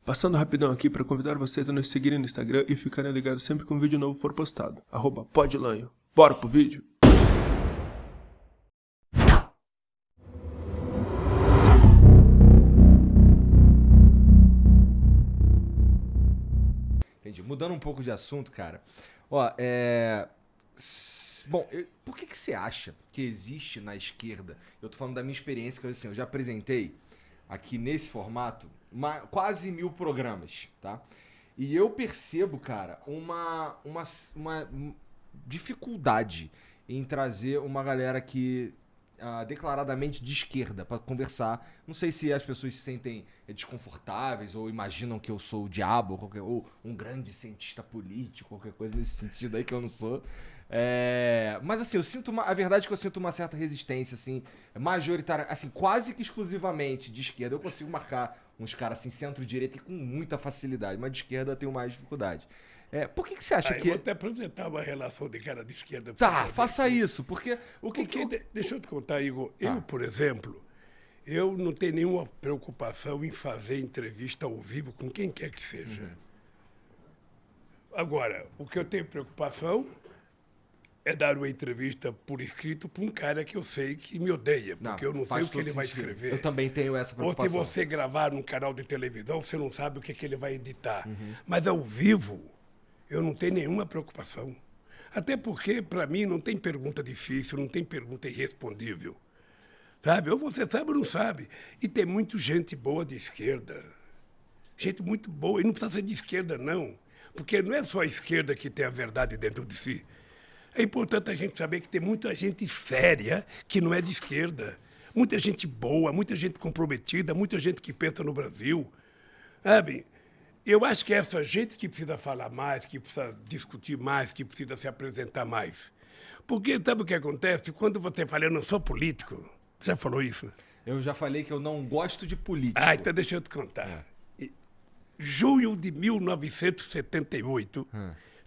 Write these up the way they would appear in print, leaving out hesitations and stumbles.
Passando rapidão aqui para convidar vocês a nos seguirem no Instagram e ficarem ligados sempre que um vídeo novo for postado. @podlanho. Bora pro vídeo? Entendi. Mudando um pouco de assunto, cara. Ó, Bom, por que você acha que existe na esquerda? Eu tô falando da minha experiência, que assim, eu já apresentei aqui nesse formato quase 1000 programas, tá? E eu percebo, cara, uma dificuldade em trazer uma galera que declaradamente de esquerda para conversar. Não sei se as pessoas se sentem desconfortáveis ou imaginam que eu sou o diabo ou um grande cientista político, qualquer coisa nesse sentido aí que eu não sou. Mas assim, a verdade é que eu sinto uma certa resistência, assim, majoritária, assim, quase que exclusivamente de esquerda. Eu consigo marcar uns caras assim, centro-direita com muita facilidade, mas de esquerda eu tenho mais dificuldade. Por que você acha que... Eu vou até apresentar uma relação de cara de esquerda. Tá, faça isso, porque... Deixa eu te contar, Igor. Eu, por exemplo, eu não tenho nenhuma preocupação em fazer entrevista ao vivo com quem quer que seja. Uhum. Agora, o que eu tenho preocupação é dar uma entrevista por escrito para um cara que eu sei que me odeia, porque eu não sei o que ele vai escrever. Eu também tenho essa preocupação. Ou se você gravar num canal de televisão, você não sabe o que ele vai editar. Uhum. Mas ao vivo, eu não tenho nenhuma preocupação. Até porque, para mim, não tem pergunta difícil, não tem pergunta irrespondível. Sabe? Ou você sabe ou não sabe. E tem muita gente boa de esquerda. Gente muito boa. E não precisa ser de esquerda, não. Porque não é só a esquerda que tem a verdade dentro de si. É importante a gente saber que tem muita gente séria que não é de esquerda. Muita gente boa, muita gente comprometida, muita gente que pensa no Brasil. Sabe? Eu acho que é essa gente que precisa falar mais, que precisa discutir mais, que precisa se apresentar mais. Porque sabe o que acontece? Quando você fala, eu não sou político, você já falou isso? Eu já falei que eu não gosto de política. Então deixa eu te contar. Junho de 1978,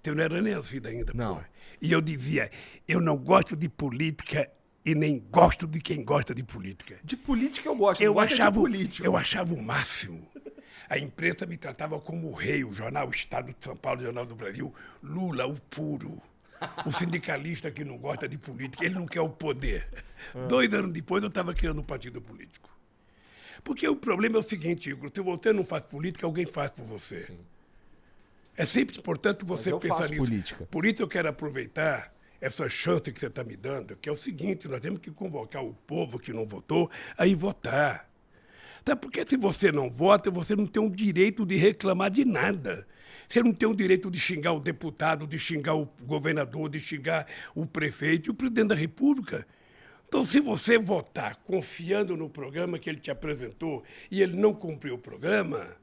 eu não era nem nascido ainda. Não. Pô. E eu dizia, eu não gosto de política e nem gosto de quem gosta de política. De política eu gosto, eu achava o máximo. A imprensa me tratava como o rei, o jornal o Estado de São Paulo, o Jornal do Brasil, Lula, o puro. O sindicalista que não gosta de política, ele não quer o poder. 2 anos depois eu estava criando um partido político. Porque o problema é o seguinte, Igor, se você não faz política, alguém faz por você. Sim. É sempre importante você pensar nisso. Política. Por isso eu quero aproveitar essa chance que você está me dando, que é o seguinte, nós temos que convocar o povo que não votou a ir votar. Tá? Porque se você não vota, você não tem o direito de reclamar de nada. Você não tem o direito de xingar o deputado, de xingar o governador, de xingar o prefeito e o presidente da República. Então, se você votar confiando no programa que ele te apresentou e ele não cumpriu o programa,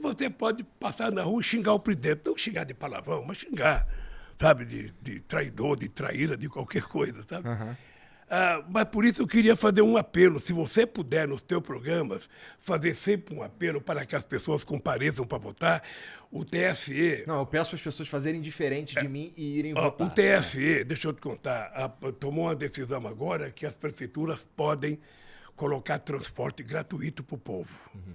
você pode passar na rua e xingar o presidente. Não xingar de palavrão, mas xingar, sabe, de traidor, de traíra, de qualquer coisa, sabe? Uhum. Mas por isso eu queria fazer um apelo. Se você puder, nos teus programas, fazer sempre um apelo para que as pessoas compareçam para votar, o TSE... Não, eu peço para as pessoas fazerem diferente de mim e irem votar. O TSE, deixa eu te contar, tomou uma decisão agora que as prefeituras podem colocar transporte gratuito para o povo. Uhum.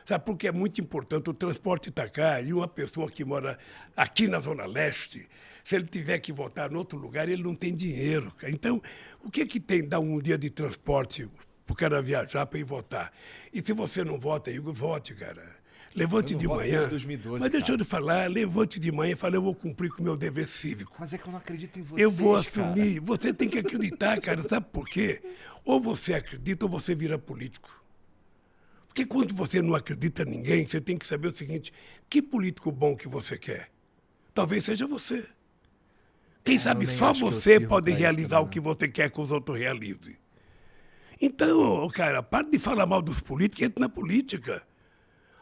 Sabe, porque é muito importante, o transporte está caro, e uma pessoa que mora aqui na Zona Leste, se ele tiver que votar em outro lugar, ele não tem dinheiro. Então, o que tem dar um dia de transporte para o cara viajar para ir votar? E se você não vota, Igor, vote, cara. Levante de manhã. 2012, mas deixa eu te falar, levante de manhã e fale, eu vou cumprir com o meu dever cívico. Mas é que eu não acredito em você. Eu vou assumir. Cara. Você tem que acreditar, cara. Sabe por quê? Ou você acredita ou você vira político. Porque quando você não acredita em ninguém, você tem que saber o seguinte, que político bom que você quer? Talvez seja você. Quem sabe só você pode realizar o que você quer que os outros realizem. Então, cara, para de falar mal dos políticos, entra na política.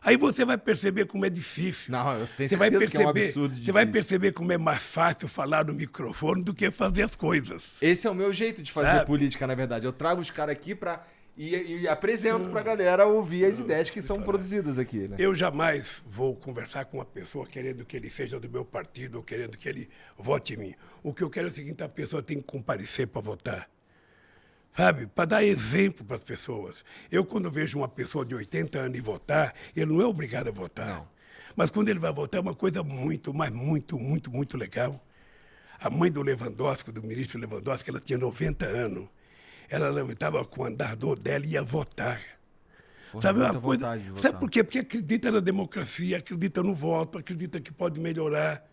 Aí você vai perceber como é difícil. Não, você tem certeza que é um absurdo difícil. Você vai perceber como é mais fácil falar no microfone do que fazer as coisas. Esse é o meu jeito de fazer política, na verdade. Eu trago os caras aqui para... E apresento pra galera ouvir as ideias que são produzidas aqui, né? Eu jamais vou conversar com uma pessoa querendo que ele seja do meu partido ou querendo que ele vote em mim. O que eu quero é o seguinte, a pessoa tem que comparecer para votar. sabe? Para dar exemplo para as pessoas. Eu, quando vejo uma pessoa de 80 anos ir votar, ele não é obrigado a votar. Não. Mas quando ele vai votar, é uma coisa muito, mas muito, muito, muito legal. A mãe do Lewandowski, do ministro Lewandowski, ela tinha 90 anos. Ela levantava com o andador dela e ia votar. Porra, Sabe muita uma coisa? vontade de votar. Sabe por quê? Porque acredita na democracia, acredita no voto, acredita que pode melhorar.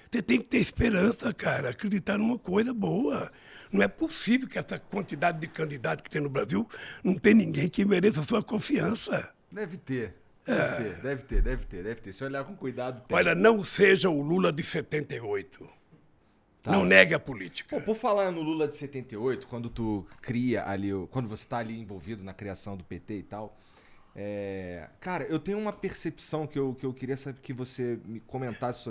Você tem que ter esperança, cara, acreditar numa coisa boa. Não é possível que essa quantidade de candidatos que tem no Brasil não tem ninguém que mereça a sua confiança. Deve ter. Deve ter. Se olhar com cuidado, tem. Olha, não seja o Lula de 78. Não negue a política. Pô, por falar no Lula de 78, quando tu cria ali, quando você tá ali envolvido na criação do PT e tal, cara, eu tenho uma percepção que eu queria saber que você me comentasse